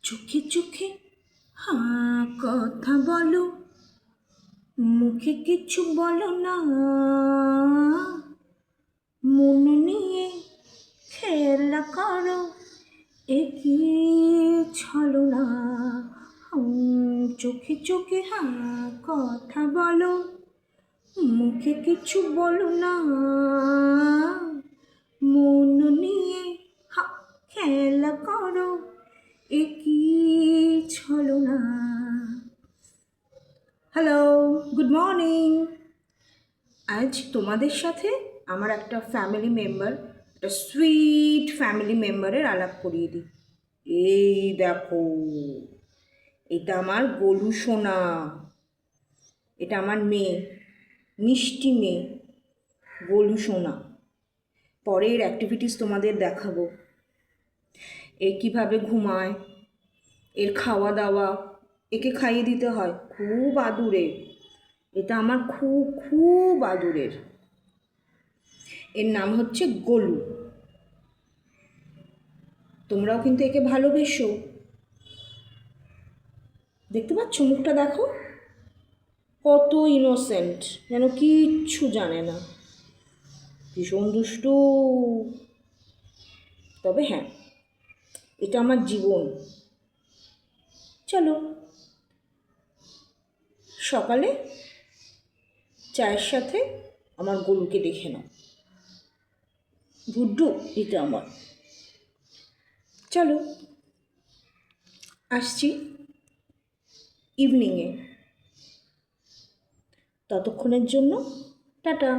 চোখে চোখে কথা বলো, মুখে কিছু বলো না, মন নিয়ে খেলা করো, একই ছলনা। চোখে চোখে কথা বলো, মুখে কিছু বলো না, মন নিয়ে খেলা করো, একই ছলনা। Hello, good morning. আজ তোমাদের সাথে আমার একটা ফ্যামিলি মেম্বার, একটা সুইট ফ্যামিলি মেম্বারের আলাপ করিয়ে দিই। এই দেখো, এটা আমার গোলু সোনা, এটা আমার মেয়ে, মিষ্টি মেয়ে গোলু সোনা। পরের অ্যাক্টিভিটিস তোমাদের দেখাবো। এ কীভাবে ঘুমায়, এর খাওয়া দাওয়া, একে খাইয়ে দিতে হয়, খুব আদুরের। এটা আমার খুব খুব আদুরের। এর নাম হচ্ছে গোলু। তোমরাও কিন্তু একে ভালোবেসো। দেখতে পাচ্ছ মুখটা, দেখো কত ইনোসেন্ট, যেন কিচ্ছু জানে না, ভীষণ দুষ্টু। তবে হ্যাঁ, এটা আমার জীবন। চলো, সকালে চায়ের সাথে আমার গরুকে দেখে নাও। গুড্ডু এটা আমার। চলো, আসছি ইভিনিংয়ে। ততক্ষণের জন্য টাটা।